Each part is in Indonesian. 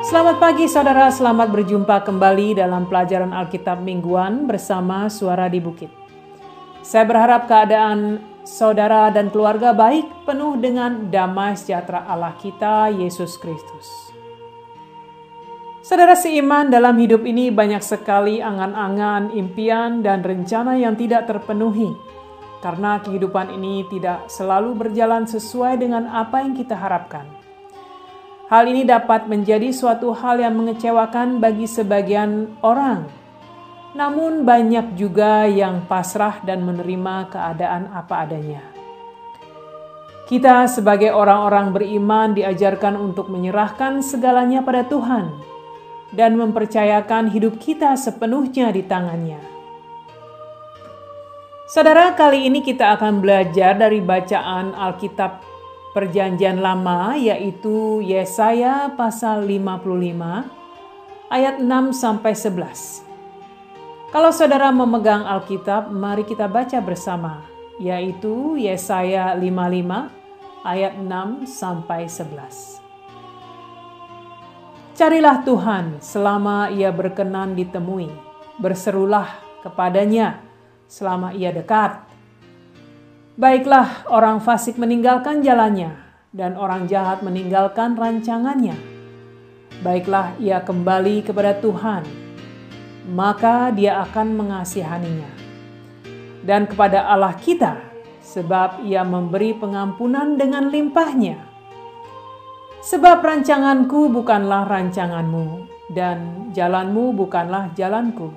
Selamat pagi saudara, selamat berjumpa kembali dalam pelajaran Alkitab mingguan bersama Suara di Bukit. Saya berharap keadaan saudara dan keluarga baik, penuh dengan damai sejahtera Allah kita, Yesus Kristus. Saudara seiman, dalam hidup ini banyak sekali angan-angan, impian, dan rencana yang tidak terpenuhi. Karena kehidupan ini tidak selalu berjalan sesuai dengan apa yang kita harapkan. Hal ini dapat menjadi suatu hal yang mengecewakan bagi sebagian orang. Namun banyak juga yang pasrah dan menerima keadaan apa adanya. Kita sebagai orang-orang beriman diajarkan untuk menyerahkan segalanya pada Tuhan dan mempercayakan hidup kita sepenuhnya di tangannya. Saudara, kali ini kita akan belajar dari bacaan Alkitab Perjanjian Lama, yaitu Yesaya pasal 55 ayat 6-11. Kalau saudara memegang Alkitab, mari kita baca bersama, yaitu Yesaya 55 ayat 6-11. Carilah Tuhan selama Ia berkenan ditemui, berserulah kepadanya selama Ia dekat. Baiklah orang fasik meninggalkan jalannya, dan orang jahat meninggalkan rancangannya. Baiklah ia kembali kepada Tuhan, maka Dia akan mengasihaninya. Dan kepada Allah kita, sebab Ia memberi pengampunan dengan limpahnya. Sebab rancanganku bukanlah rancanganmu, dan jalanmu bukanlah jalanku.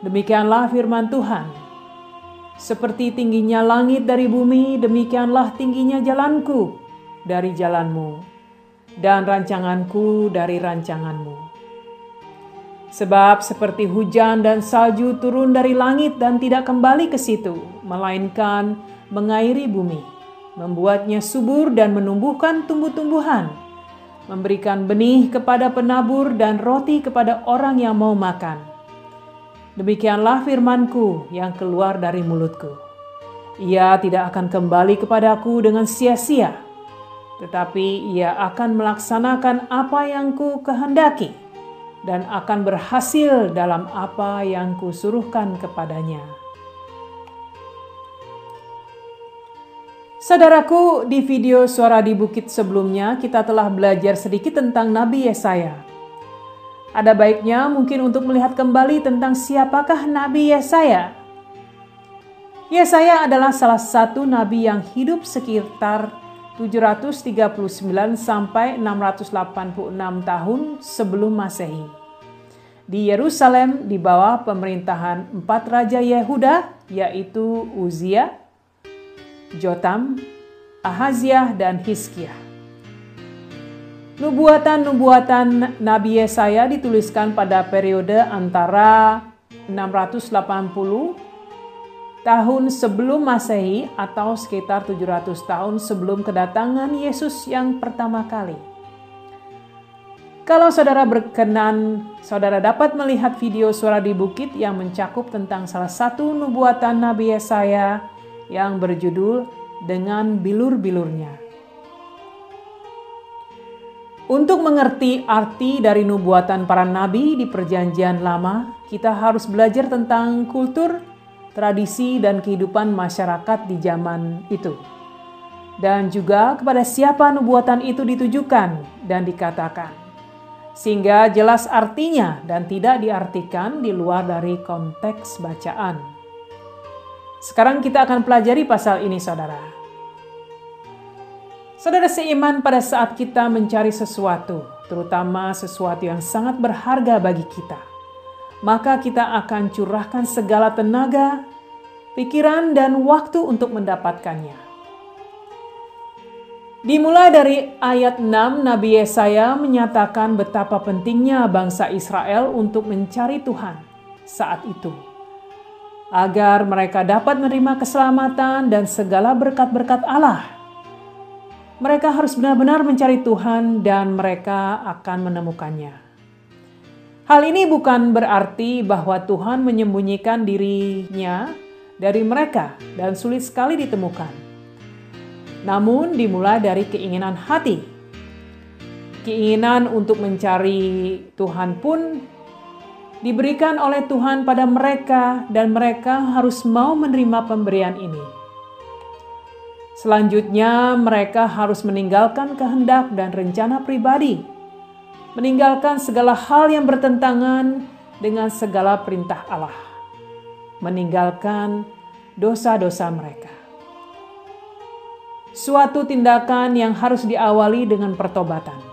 Demikianlah firman Tuhan. Seperti tingginya langit dari bumi, demikianlah tingginya jalanku dari jalanmu, dan rancanganku dari rancanganmu. Sebab seperti hujan dan salju turun dari langit dan tidak kembali ke situ, melainkan mengairi bumi, membuatnya subur dan menumbuhkan tumbuh-tumbuhan, memberikan benih kepada penabur dan roti kepada orang yang mau makan. Demikianlah firmanku yang keluar dari mulutku. Ia tidak akan kembali kepadaku dengan sia-sia, tetapi ia akan melaksanakan apa yang ku kehendaki dan akan berhasil dalam apa yang kusuruhkan kepadanya. Saudaraku, di video Suara di Bukit sebelumnya kita telah belajar sedikit tentang Nabi Yesaya. Ada baiknya mungkin untuk melihat kembali tentang siapakah Nabi Yesaya. Yesaya adalah salah satu nabi yang hidup sekitar 739 sampai 686 tahun sebelum Masehi. Di Yerusalem di bawah pemerintahan 4 raja Yehuda, yaitu Uzia, Jotam, Ahaziah, dan Hizkiah. Nubuatan Nabi Yesaya dituliskan pada periode antara 680 tahun sebelum Masehi atau sekitar 700 tahun sebelum kedatangan Yesus yang pertama kali. Kalau saudara berkenan, saudara dapat melihat video Suara di Bukit yang mencakup tentang salah satu nubuatan Nabi Yesaya yang berjudul Dengan Bilur-bilurnya. Untuk mengerti arti dari nubuatan para nabi di Perjanjian Lama, kita harus belajar tentang kultur, tradisi, dan kehidupan masyarakat di zaman itu. Dan juga kepada siapa nubuatan itu ditujukan dan dikatakan. Sehingga jelas artinya dan tidak diartikan di luar dari konteks bacaan. Sekarang kita akan pelajari pasal ini, saudara. Saudara seiman, pada saat kita mencari sesuatu, terutama sesuatu yang sangat berharga bagi kita, maka kita akan curahkan segala tenaga, pikiran, dan waktu untuk mendapatkannya. Dimulai dari ayat 6, Nabi Yesaya menyatakan betapa pentingnya bangsa Israel untuk mencari Tuhan saat itu, agar mereka dapat menerima keselamatan dan segala berkat-berkat Allah. Mereka harus benar-benar mencari Tuhan dan mereka akan menemukannya. Hal ini bukan berarti bahwa Tuhan menyembunyikan dirinya dari mereka dan sulit sekali ditemukan. Namun dimulai dari keinginan hati. Keinginan untuk mencari Tuhan pun diberikan oleh Tuhan pada mereka dan mereka harus mau menerima pemberian ini. Selanjutnya mereka harus meninggalkan kehendak dan rencana pribadi, meninggalkan segala hal yang bertentangan dengan segala perintah Allah, meninggalkan dosa-dosa mereka. Suatu tindakan yang harus diawali dengan pertobatan.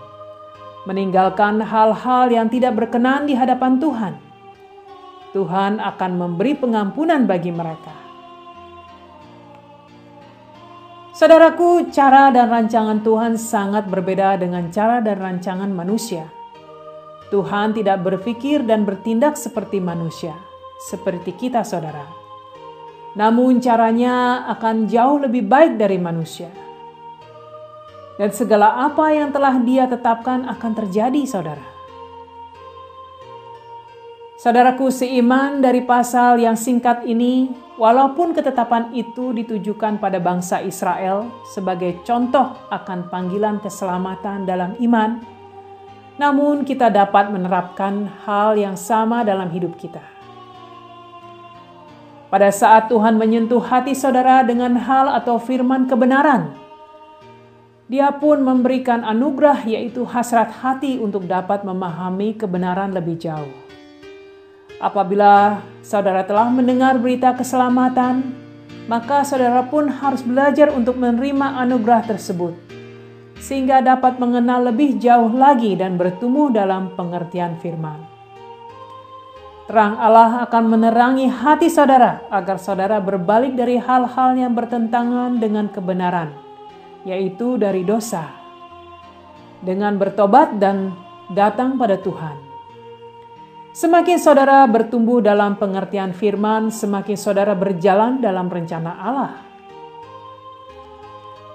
Meninggalkan hal-hal yang tidak berkenan di hadapan Tuhan. Tuhan akan memberi pengampunan bagi mereka. Saudaraku, cara dan rancangan Tuhan sangat berbeda dengan cara dan rancangan manusia. Tuhan tidak berpikir dan bertindak seperti manusia, seperti kita, saudara. Namun caranya akan jauh lebih baik dari manusia. Dan segala apa yang telah Dia tetapkan akan terjadi, saudara. Saudaraku, seiman dari pasal yang singkat ini, walaupun ketetapan itu ditujukan pada bangsa Israel sebagai contoh akan panggilan keselamatan dalam iman, namun kita dapat menerapkan hal yang sama dalam hidup kita. Pada saat Tuhan menyentuh hati saudara dengan hal atau firman kebenaran, Dia pun memberikan anugerah, yaitu hasrat hati untuk dapat memahami kebenaran lebih jauh. Apabila saudara telah mendengar berita keselamatan, maka saudara pun harus belajar untuk menerima anugerah tersebut, sehingga dapat mengenal lebih jauh lagi dan bertumbuh dalam pengertian firman. Terang Allah akan menerangi hati saudara agar saudara berbalik dari hal-hal yang bertentangan dengan kebenaran, yaitu dari dosa, dengan bertobat dan datang pada Tuhan. Semakin saudara bertumbuh dalam pengertian firman, semakin saudara berjalan dalam rencana Allah.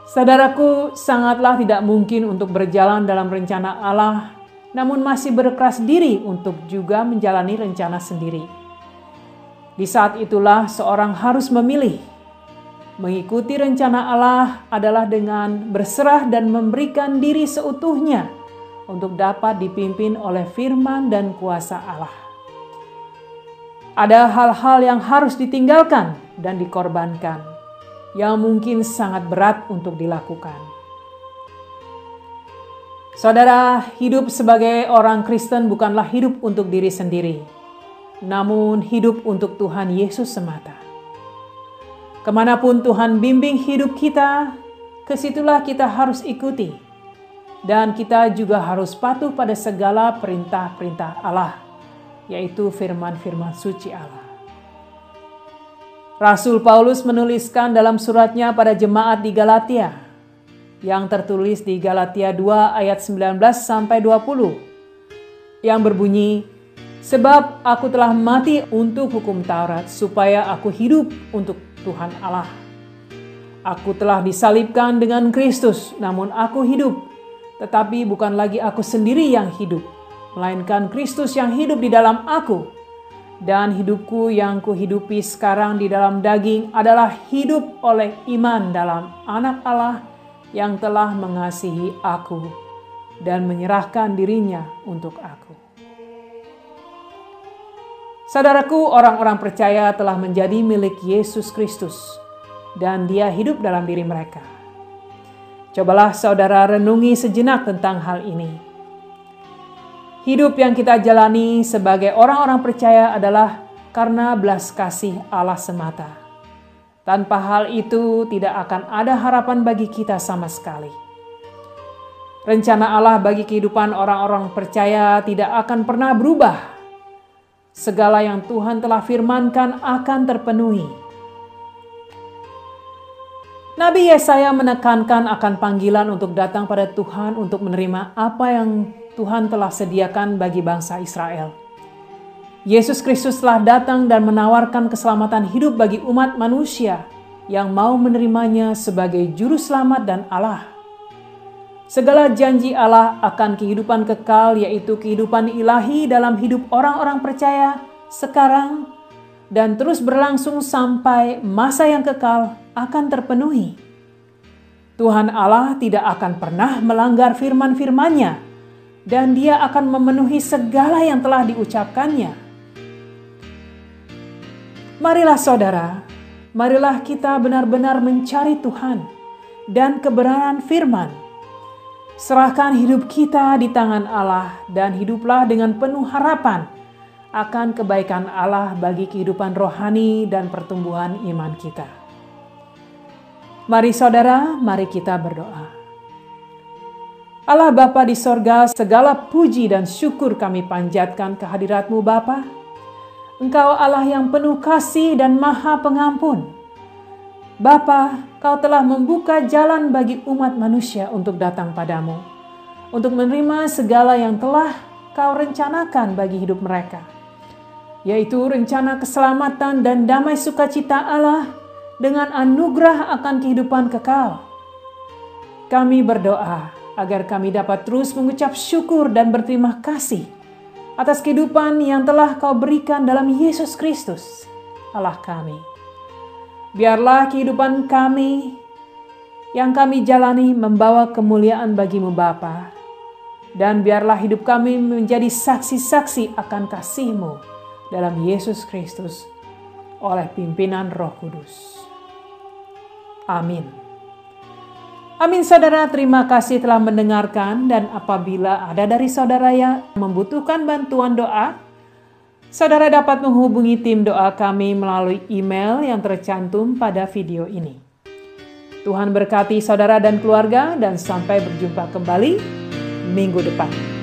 Saudaraku, sangatlah tidak mungkin untuk berjalan dalam rencana Allah, namun masih berkeras diri untuk juga menjalani rencana sendiri. Di saat itulah seorang harus memilih. Mengikuti rencana Allah adalah dengan berserah dan memberikan diri seutuhnya untuk dapat dipimpin oleh firman dan kuasa Allah. Ada hal-hal yang harus ditinggalkan dan dikorbankan, yang mungkin sangat berat untuk dilakukan. Saudara, hidup sebagai orang Kristen bukanlah hidup untuk diri sendiri, namun hidup untuk Tuhan Yesus semata. Kemanapun Tuhan bimbing hidup kita, kesitulah kita harus ikuti. Dan kita juga harus patuh pada segala perintah-perintah Allah, yaitu firman-firman suci Allah. Rasul Paulus menuliskan dalam suratnya pada jemaat di Galatia, yang tertulis di Galatia 2 ayat 19-20, yang berbunyi, "Sebab aku telah mati untuk hukum Taurat, supaya aku hidup untuk Tuhan Allah. Aku telah disalibkan dengan Kristus, namun aku hidup. Tetapi bukan lagi aku sendiri yang hidup, melainkan Kristus yang hidup di dalam aku. Dan hidupku yang kuhidupi sekarang di dalam daging adalah hidup oleh iman dalam Anak Allah yang telah mengasihi aku dan menyerahkan dirinya untuk aku." Saudaraku, orang-orang percaya telah menjadi milik Yesus Kristus dan Dia hidup dalam diri mereka. Cobalah saudara renungi sejenak tentang hal ini. Hidup yang kita jalani sebagai orang-orang percaya adalah karena belas kasih Allah semata. Tanpa hal itu tidak akan ada harapan bagi kita sama sekali. Rencana Allah bagi kehidupan orang-orang percaya tidak akan pernah berubah. Segala yang Tuhan telah firmankan akan terpenuhi. Nabi Yesaya menekankan akan panggilan untuk datang pada Tuhan untuk menerima apa yang Tuhan telah sediakan bagi bangsa Israel. Yesus Kristus telah datang dan menawarkan keselamatan hidup bagi umat manusia yang mau menerimanya sebagai juru selamat dan Allah. Segala janji Allah akan kehidupan kekal, yaitu kehidupan ilahi dalam hidup orang-orang percaya sekarang dan terus berlangsung sampai masa yang kekal akan terpenuhi. Tuhan Allah tidak akan pernah melanggar firman-firman-Nya dan Dia akan memenuhi segala yang telah diucapkannya. Marilah saudara, marilah kita benar-benar mencari Tuhan dan kebenaran firman. Serahkan hidup kita di tangan Allah dan hiduplah dengan penuh harapan akan kebaikan Allah bagi kehidupan rohani dan pertumbuhan iman kita. Mari saudara, mari kita berdoa. Allah Bapa di sorga, segala puji dan syukur kami panjatkan kehadirat-Mu Bapa. Engkau Allah yang penuh kasih dan maha pengampun. Bapa, Kau telah membuka jalan bagi umat manusia untuk datang padamu, untuk menerima segala yang telah Kau rencanakan bagi hidup mereka, yaitu rencana keselamatan dan damai sukacita Allah dengan anugerah akan kehidupan kekal. Kami berdoa agar kami dapat terus mengucap syukur dan berterima kasih atas kehidupan yang telah Kau berikan dalam Yesus Kristus, Allah kami. Biarlah kehidupan kami yang kami jalani membawa kemuliaan bagi-Mu Bapa, dan biarlah hidup kami menjadi saksi-saksi akan kasih-Mu dalam Yesus Kristus oleh pimpinan Roh Kudus. Amin. Amin saudara, terima kasih telah mendengarkan, dan apabila ada dari saudara yang membutuhkan bantuan doa, saudara dapat menghubungi tim doa kami melalui email yang tercantum pada video ini. Tuhan berkati saudara dan keluarga, dan sampai berjumpa kembali minggu depan.